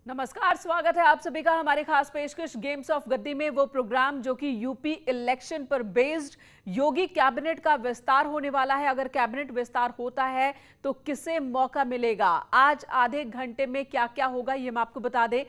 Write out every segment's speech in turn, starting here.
नमस्कार, स्वागत है आप सभी का हमारे खास पेशकश गेम्स ऑफ गद्दी में। वो प्रोग्राम जो कि यूपी इलेक्शन पर बेस्ड योगी कैबिनेट का विस्तार होने वाला है। अगर कैबिनेट विस्तार होता है तो किसे मौका मिलेगा, आज आधे घंटे में क्या क्या होगा ये हम आपको बता दें।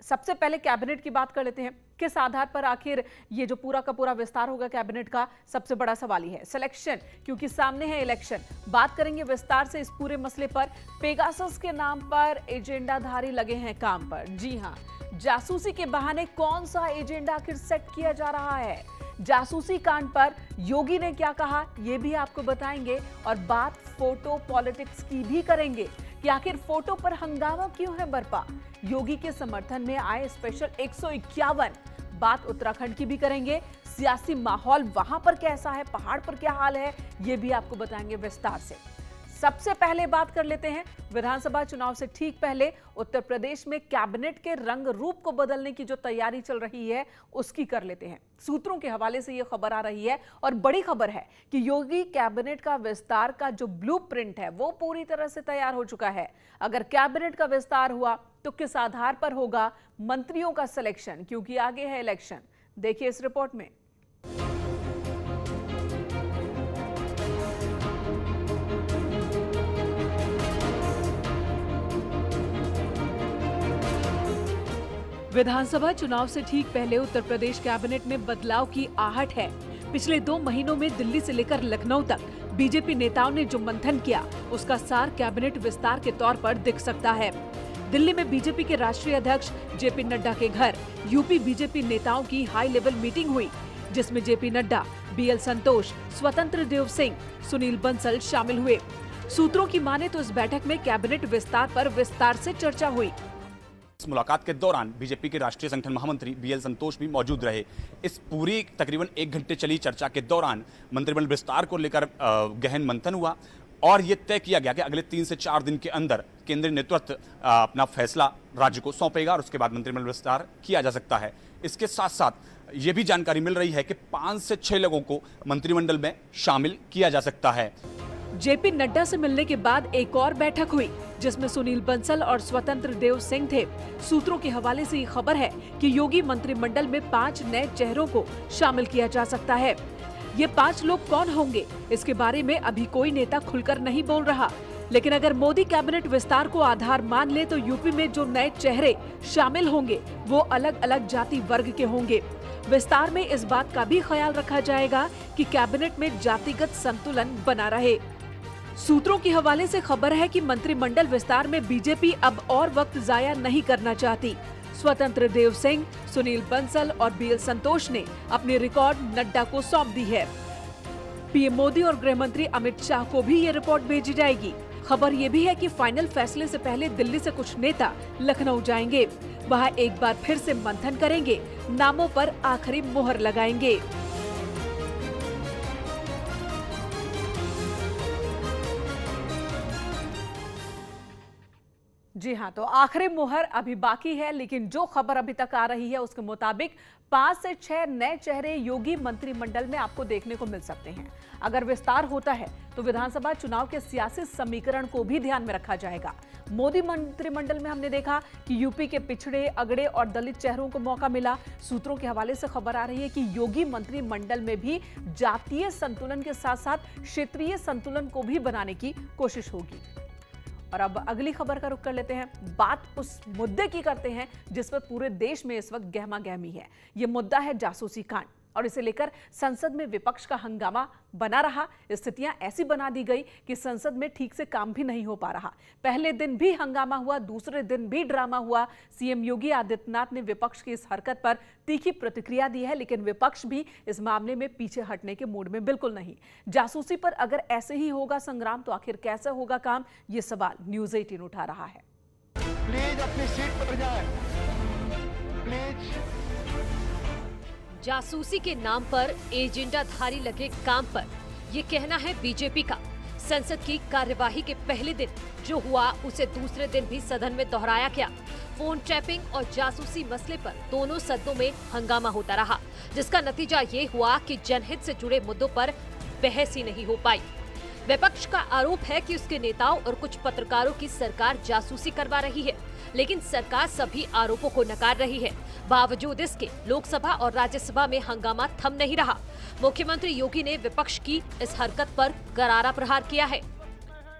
सबसे पहले कैबिनेट की बात कर लेते हैं। किस आधार पर आखिर ये जो पूरा का पूरा विस्तार होगा कैबिनेट का, सबसे बड़ा सवाल ही है सिलेक्शन, क्योंकि सामने है इलेक्शन। बात करेंगे विस्तार से इस पूरे मसले पर। पेगासस के नाम पर एजेंडाधारी लगे हैं काम पर। जी हां, जासूसी के बहाने कौन सा एजेंडा आखिर सेट किया जा रहा है, जासूसी कांड पर योगी ने क्या कहा यह भी आपको बताएंगे। और बात फोटो पॉलिटिक्स की भी करेंगे कि आखिर फोटो पर हंगामा क्यों है बरपा। योगी के समर्थन में आए स्पेशल 151। बात उत्तराखंड की भी करेंगे, सियासी माहौल वहां पर कैसा है, पहाड़ पर क्या हाल है, यह भी आपको बताएंगे विस्तार से। सबसे पहले बात कर लेते हैं विधानसभा चुनाव से ठीक पहले उत्तर प्रदेश में कैबिनेट के रंग रूप को बदलने की जो तैयारी चल रही है उसकी कर लेते हैं। सूत्रों के हवाले से यह खबर आ रही है और बड़ी खबर है कि योगी कैबिनेट का विस्तार का जो ब्लूप्रिंट है वो पूरी तरह से तैयार हो चुका है। अगर कैबिनेट का विस्तार हुआ तो किस आधार पर होगा मंत्रियों का सिलेक्शन, क्योंकि आगे है इलेक्शन। देखिए इस रिपोर्ट में। विधानसभा चुनाव से ठीक पहले उत्तर प्रदेश कैबिनेट में बदलाव की आहट है। पिछले 2 महीनों में दिल्ली से लेकर लखनऊ तक बीजेपी नेताओं ने जो मंथन किया उसका सार कैबिनेट विस्तार के तौर पर दिख सकता है। दिल्ली में बीजेपी के राष्ट्रीय अध्यक्ष जेपी नड्डा के घर यूपी बीजेपी नेताओं की हाई लेवल मीटिंग हुई, जिसमें जेपी नड्डा, बीएल संतोष, स्वतंत्र देव सिंह, सुनील बंसल शामिल हुए। सूत्रों की माने तो इस बैठक में कैबिनेट विस्तार पर विस्तार से चर्चा हुई। इस मुलाकात के दौरान बीजेपी के राष्ट्रीय संगठन महामंत्री बीएल संतोष भी मौजूद रहे। इस पूरी तकरीबन 1 घंटे चली चर्चा के दौरान मंत्रिमंडल विस्तार को लेकर गहन मंथन हुआ और ये तय किया गया कि अगले 3 से 4 दिन के अंदर केंद्रीय नेतृत्व अपना फैसला राज्य को सौंपेगा और उसके बाद मंत्रिमंडल विस्तार किया जा सकता है। इसके साथ साथ ये भी जानकारी मिल रही है कि 5 से 6 लोगों को मंत्रिमंडल में शामिल किया जा सकता है। जेपी नड्डा से मिलने के बाद एक और बैठक हुई जिसमें सुनील बंसल और स्वतंत्र देव सिंह थे। सूत्रों के हवाले से ये खबर है कि योगी मंत्रिमंडल में 5 नए चेहरों को शामिल किया जा सकता है। ये 5 लोग कौन होंगे, इसके बारे में अभी कोई नेता खुलकर नहीं बोल रहा। लेकिन अगर मोदी कैबिनेट विस्तार को आधार मान ले तो यूपी में जो नए चेहरे शामिल होंगे वो अलग अलग जाति वर्ग के होंगे। विस्तार में इस बात का भी ख्याल रखा जाएगा कि कैबिनेट में जातिगत संतुलन बना रहे। सूत्रों के हवाले से खबर है कि मंत्रिमंडल विस्तार में बीजेपी अब और वक्त जाया नहीं करना चाहती। स्वतंत्र देव सिंह, सुनील बंसल और बीएल संतोष ने अपनी रिकॉर्ड नड्डा को सौंप दी है। पीएम मोदी और गृह मंत्री अमित शाह को भी ये रिपोर्ट भेजी जाएगी। खबर ये भी है कि फाइनल फैसले से पहले दिल्ली से कुछ नेता लखनऊ जाएंगे, वहां एक बार फिर से मंथन करेंगे, नामों पर आखिरी मुहर लगाएंगे। जी हाँ, तो आखिरी मुहर अभी बाकी है, लेकिन जो खबर अभी तक आ रही है उसके मुताबिक 5 से 6 नए चेहरे योगी मंत्रिमंडल में आपको देखने को मिल सकते हैं। अगर विस्तार होता है तो विधानसभा चुनाव के सियासी समीकरण को भी ध्यान में रखा जाएगा। मोदी मंत्रिमंडल में हमने देखा कि यूपी के पिछड़े, अगड़े और दलित चेहरों को मौका मिला। सूत्रों के हवाले से खबर आ रही है कि योगी मंत्रिमंडल में भी जातीय संतुलन के साथ साथ क्षेत्रीय संतुलन को भी बनाने की कोशिश होगी। और अब अगली खबर का रुख कर लेते हैं। बात उस मुद्दे की करते हैं जिस पर पूरे देश में इस वक्त गहमा गहमी है। ये मुद्दा है जासूसी कांड और इसे लेकर संसद में विपक्ष का हंगामा बना रहा। स्थितियां ऐसी बना दी गई कि संसद में ठीक से काम भी नहीं हो पा रहा। पहले दिन भी हंगामा हुआ, दूसरे दिन भी ड्रामा हुआ। सीएम योगी आदित्यनाथ ने विपक्ष की इस हरकत पर तीखी प्रतिक्रिया दी है, लेकिन विपक्ष भी इस मामले में पीछे हटने के मूड में बिल्कुल नहीं। जासूसी पर अगर ऐसे ही होगा संग्राम तो आखिर कैसे होगा काम, ये सवाल न्यूज़ 18 उठा रहा है। प्लीज अपनी सीट पर जाएं। प्लीज। जासूसी के नाम पर एजेंडाधारी लगे काम पर, ये कहना है बीजेपी का। संसद की कार्यवाही के पहले दिन जो हुआ उसे दूसरे दिन भी सदन में दोहराया गया। फोन टैपिंग और जासूसी मसले पर दोनों सदनों में हंगामा होता रहा, जिसका नतीजा ये हुआ कि जनहित से जुड़े मुद्दों पर बहस ही नहीं हो पाई। विपक्ष का आरोप है कि उसके नेताओं और कुछ पत्रकारों की सरकार जासूसी करवा रही है। लेकिन सरकार सभी आरोपों को नकार रही है। बावजूद इसके लोकसभा और राज्यसभा में हंगामा थम नहीं रहा। मुख्यमंत्री योगी ने विपक्ष की इस हरकत पर करारा प्रहार किया है।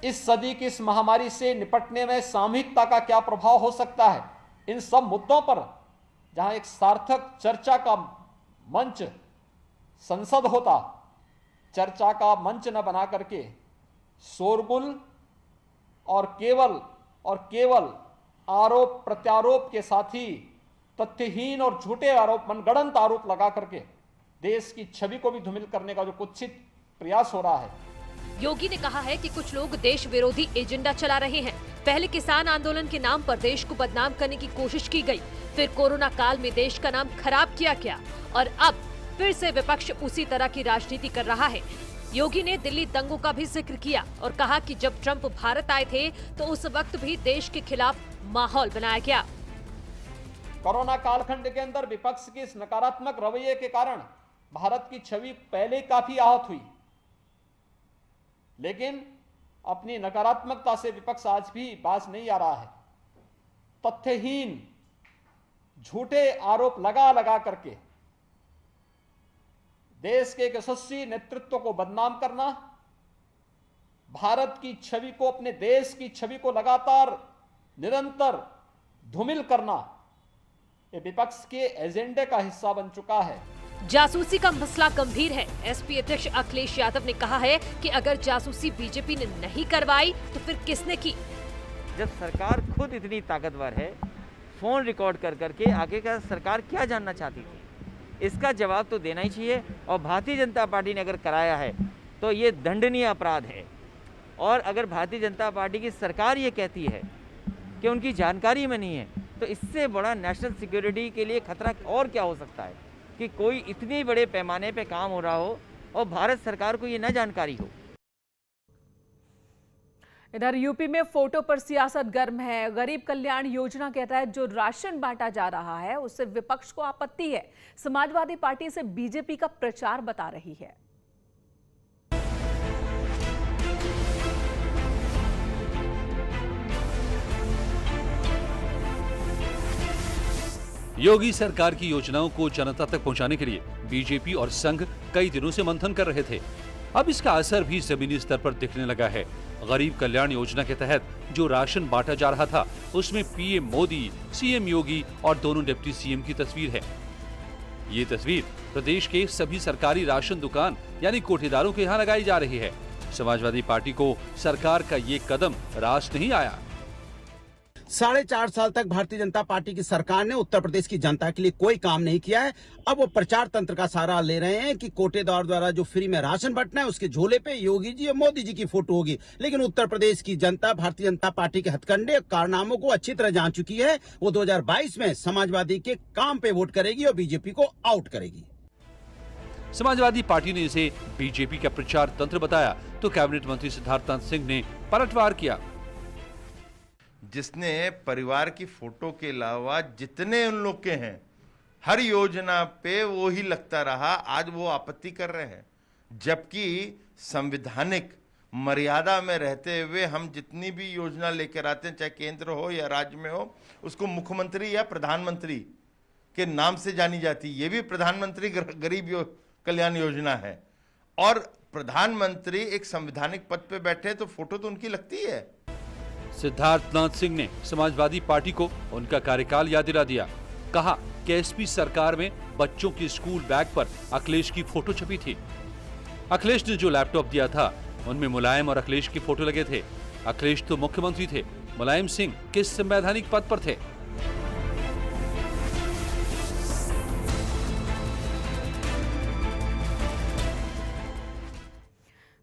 इस सदी की इस महामारी से निपटने में सामूहिकता का क्या प्रभाव हो सकता है, इन सब मुद्दों पर जहां एक सार्थक चर्चा का मंच संसद होता, चर्चा का मंच न बना करके शोरगुल और केवल आरोप प्रत्यारोप के साथ ही तथ्यहीन और झूठे आरोप, मनगढ़ंत आरोप लगा करके देश की छवि को भी धूमिल करने का जो कुत्सित प्रयास हो रहा है। योगी ने कहा है कि कुछ लोग देश विरोधी एजेंडा चला रहे हैं। पहले किसान आंदोलन के नाम पर देश को बदनाम करने की कोशिश की गई, फिर कोरोना काल में देश का नाम खराब किया गया और अब फिर से विपक्ष उसी तरह की राजनीति कर रहा है। योगी ने दिल्ली दंगों का भी जिक्र किया और कहा कि जब ट्रंप भारत आए थे तो उस वक्त भी देश के खिलाफ माहौल बनाया गया। कोरोना कालखंड के अंदर विपक्ष के इस नकारात्मक रवैये के कारण भारत की छवि पहले काफी आहत हुई, लेकिन अपनी नकारात्मकता से विपक्ष आज भी बाज नहीं आ रहा है। तथ्यहीन झूठे आरोप लगा करके देश के एक यशस्वी नेतृत्व को बदनाम करना, भारत की छवि को, अपने देश की छवि को लगातार निरंतर धूमिल करना, ये विपक्ष के एजेंडे का हिस्सा बन चुका है। जासूसी का मसला गंभीर है। एसपी अध्यक्ष अखिलेश यादव ने कहा है कि अगर जासूसी बीजेपी ने नहीं करवाई तो फिर किसने की? जब सरकार खुद इतनी ताकतवर है, फोन रिकॉर्ड कर करके आगे का सरकार क्या जानना चाहती थी, इसका जवाब तो देना ही चाहिए। और भारतीय जनता पार्टी ने अगर कराया है तो ये दंडनीय अपराध है। और अगर भारतीय जनता पार्टी की सरकार ये कहती है कि उनकी जानकारी में नहीं है, तो इससे बड़ा नेशनल सिक्योरिटी के लिए खतरा और क्या हो सकता है कि कोई इतनी बड़े पैमाने पे काम हो रहा हो और भारत सरकार को ये न जानकारी हो। इधर यूपी में फोटो पर सियासत गर्म है। गरीब कल्याण योजना के तहत जो राशन बांटा जा रहा है उससे विपक्ष को आपत्ति है। समाजवादी पार्टी इसे बीजेपी का प्रचार बता रही है। योगी सरकार की योजनाओं को जनता तक पहुंचाने के लिए बीजेपी और संघ कई दिनों से मंथन कर रहे थे। अब इसका असर भी जमीनी स्तर पर दिखने लगा है। गरीब कल्याण योजना के तहत जो राशन बांटा जा रहा था उसमें पीएम मोदी, सीएम योगी और दोनों डिप्टी सीएम की तस्वीर है। ये तस्वीर प्रदेश के सभी सरकारी राशन दुकान यानी कोठेदारों के यहाँ लगाई जा रही है। समाजवादी पार्टी को सरकार का ये कदम रास नहीं आया। 4.5 साल तक भारतीय जनता पार्टी की सरकार ने उत्तर प्रदेश की जनता के लिए कोई काम नहीं किया है। अब वो प्रचार तंत्र का सहारा ले रहे हैं कि कोटेदार द्वारा जो फ्री में राशन बंटना है उसके झोले पे योगी जी और मोदी जी की फोटो होगी। लेकिन उत्तर प्रदेश की जनता भारतीय जनता पार्टी के हथकंडे कारनामों को अच्छी तरह जान चुकी है। वो 2022 में समाजवादी के काम पे वोट करेगी और बीजेपी को आउट करेगी। समाजवादी पार्टी ने इसे बीजेपी का प्रचार तंत्र बताया तो कैबिनेट मंत्री सिद्धार्थनाथ सिंह ने पलटवार किया। जिसने परिवार की फोटो के अलावा जितने उन लोग के हैं हर योजना पे वो ही लगता रहा, आज वो आपत्ति कर रहे हैं। जबकि संवैधानिक मर्यादा में रहते हुए हम जितनी भी योजना लेकर आते हैं, चाहे केंद्र हो या राज्य में हो, उसको मुख्यमंत्री या प्रधानमंत्री के नाम से जानी जाती। ये भी प्रधानमंत्री गरीब कल्याण योजना है और प्रधानमंत्री एक संवैधानिक पद पे बैठे तो फोटो तो उनकी लगती है। सिद्धार्थनाथ सिंह ने समाजवादी पार्टी को उनका कार्यकाल याद दिला दिया। कहा कि एसपी सरकार में बच्चों की स्कूल बैग पर अखिलेश की फोटो छपी थी। अखिलेश ने जो लैपटॉप दिया था उनमें मुलायम और अखिलेश की फोटो लगे थे। अखिलेश तो मुख्यमंत्री थे, मुलायम सिंह किस संवैधानिक पद पर थे?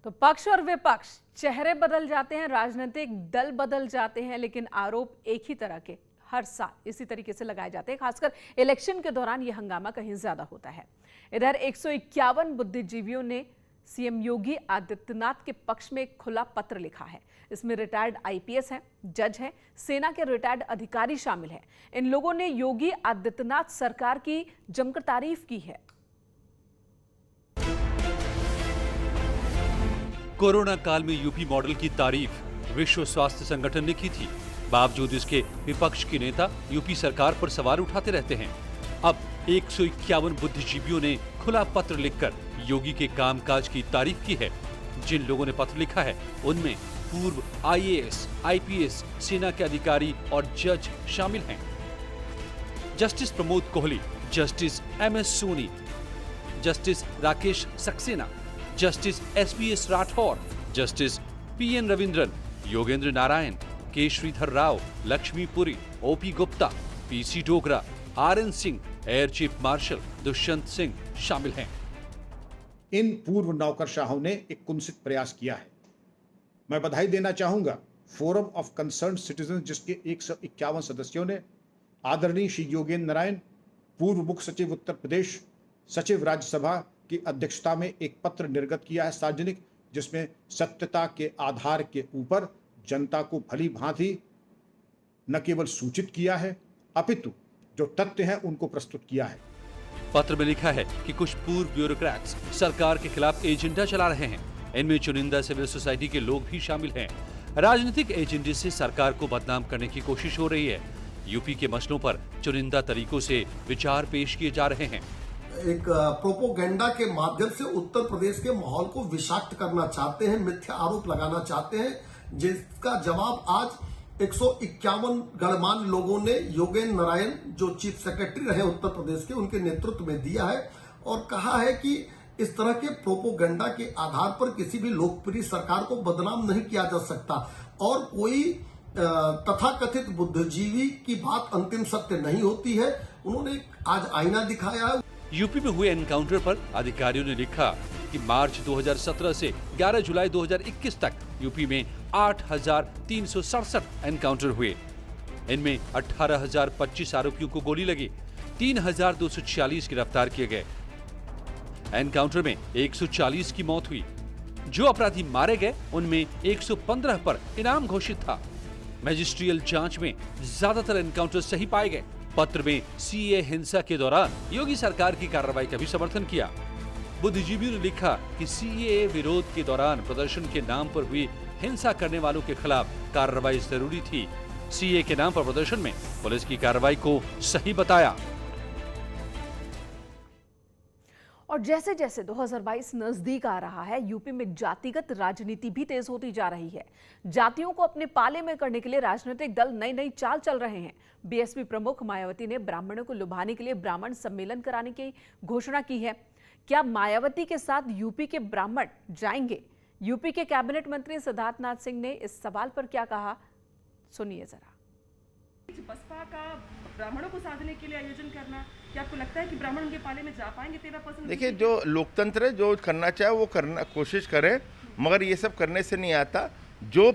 तो पक्ष और विपक्ष, चेहरे बदल जाते हैं, राजनीतिक दल बदल जाते हैं, लेकिन आरोप एक ही तरह के हर साल इसी तरीके से लगाए जाते हैं। खासकर इलेक्शन के दौरान यह हंगामा कहीं ज्यादा होता है। इधर 151 बुद्धिजीवियों ने सीएम योगी आदित्यनाथ के पक्ष में एक खुला पत्र लिखा है। इसमें रिटायर्ड आईपीएस हैं, जज हैं, सेना के रिटायर्ड अधिकारी शामिल हैं। इन लोगों ने योगी आदित्यनाथ सरकार की जमकर तारीफ की है। कोरोना काल में यूपी मॉडल की तारीफ विश्व स्वास्थ्य संगठन ने की थी। बावजूद इसके विपक्ष के नेता यूपी सरकार पर सवाल उठाते रहते हैं। अब 151 बुद्धिजीवियों ने खुला पत्र लिखकर योगी के कामकाज की तारीफ की है। जिन लोगों ने पत्र लिखा है उनमें पूर्व IAS, IPS, सेना के अधिकारी और जज शामिल हैं। Justice Pramod Kohli, justice MS Soni, justice Rakesh Saxena, justice SBS Rathore, justice PN Ravindran, Yogendra Narayan, K Shridhar Rao, Lakshmi Puri, OP Gupta, PC Dogra, RN Singh, air chief marshal Dushyant Singh शामिल हैं। इन पूर्व नौकरशाहों ने एक कुत्सित प्रयास किया है। मैं बधाई देना चाहूंगा फोरम ऑफ कंसर्न सिटीजन, जिसके 151 सदस्यों ने आदरणीय श्री योगेंद्र नारायण, पूर्व मुख्य सचिव उत्तर प्रदेश, सचिव राज्यसभा की अध्यक्षता में एक पत्र निर्गत किया है सार्वजनिक, जिसमें सत्यता के आधार के ऊपर जनता को भली भांति न केवल सूचित किया है अपितु जो तथ्य हैं उनको प्रस्तुत किया है। पत्र में लिखा है कि कुछ पूर्व ब्यूरोक्रेट्स सरकार के खिलाफ एजेंडा चला रहे हैं। इनमें चुनिंदा सिविल सोसाइटी के लोग भी शामिल हैं। राजनीतिक एजेंडे से सरकार को बदनाम करने की कोशिश हो रही है। यूपी के मसलों पर चुनिंदा तरीकों से विचार पेश किए जा रहे हैं। एक प्रोपोगेंडा के माध्यम से उत्तर प्रदेश के माहौल को विषाक्त करना चाहते हैं, मिथ्या आरोप लगाना चाहते हैं, जिसका जवाब आज 151 गणमान्य लोगों ने योगेंद्र नारायण, जो चीफ सेक्रेटरी रहे उत्तर प्रदेश के, उनके नेतृत्व में दिया है और कहा है कि इस तरह के प्रोपोगेंडा के आधार पर किसी भी लोकप्रिय सरकार को बदनाम नहीं किया जा सकता और कोई तथाकथित बुद्धिजीवी की बात अंतिम सत्य नहीं होती है। उन्होंने आज आईना दिखाया है। यूपी में हुए एनकाउंटर पर अधिकारियों ने लिखा कि मार्च 2017 से 11 जुलाई 2021 तक यूपी में 8,367 एनकाउंटर हुए। इनमें 18,025 आरोपियों को गोली लगी, 3,246 गिरफ्तार किए गए। एनकाउंटर में 140 की मौत हुई। जो अपराधी मारे गए उनमें 115 पर इनाम घोषित था। मैजिस्ट्रियल जांच में ज्यादातर एनकाउंटर सही पाए गए। पत्र में CAA हिंसा के दौरान योगी सरकार की कार्रवाई का भी समर्थन किया। बुद्धिजीवियों ने लिखा कि CAA विरोध के दौरान प्रदर्शन के नाम पर हुई हिंसा करने वालों के खिलाफ कार्रवाई जरूरी थी। CAA के नाम पर प्रदर्शन में पुलिस की कार्रवाई को सही बताया। और जैसे जैसे 2022 नजदीक आ रहा है, यूपी में जातिगत राजनीति भी तेज होती जा रही है। जातियों को अपने पाले में करने के लिए राजनीतिक दल नई नई चाल चल रहे हैं। BSP प्रमुख मायावती ने ब्राह्मणों को लुभाने के लिए ब्राह्मण सम्मेलन कराने की घोषणा की है। क्या मायावती के साथ यूपी के ब्राह्मण जाएंगे? यूपी के कैबिनेट मंत्री सिद्धार्थनाथ सिंह ने इस सवाल पर क्या कहा, सुनिए जरा। बसपा का ब्राह्मणों को साधने के लिए आयोजन करना, क्या आपको लगता है कि ब्राह्मण उनके पाले में जा पाएंगे 13%? देखिए, जो लोकतंत्र है, जो करना चाहे वो करना कोशिश करे, मगर ये सब करने से नहीं आता। जो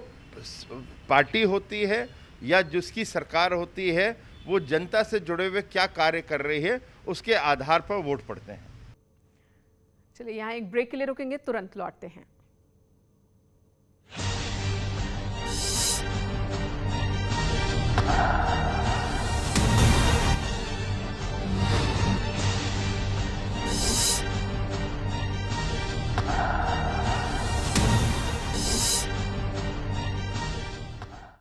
पार्टी होती है या जिसकी सरकार होती है, वो जनता से जुड़े हुए क्या कार्य कर रही है उसके आधार पर वोट पड़ते हैं। चलिए यहाँ एक ब्रेक के लिए रुकेंगे, तुरंत लौटते हैं।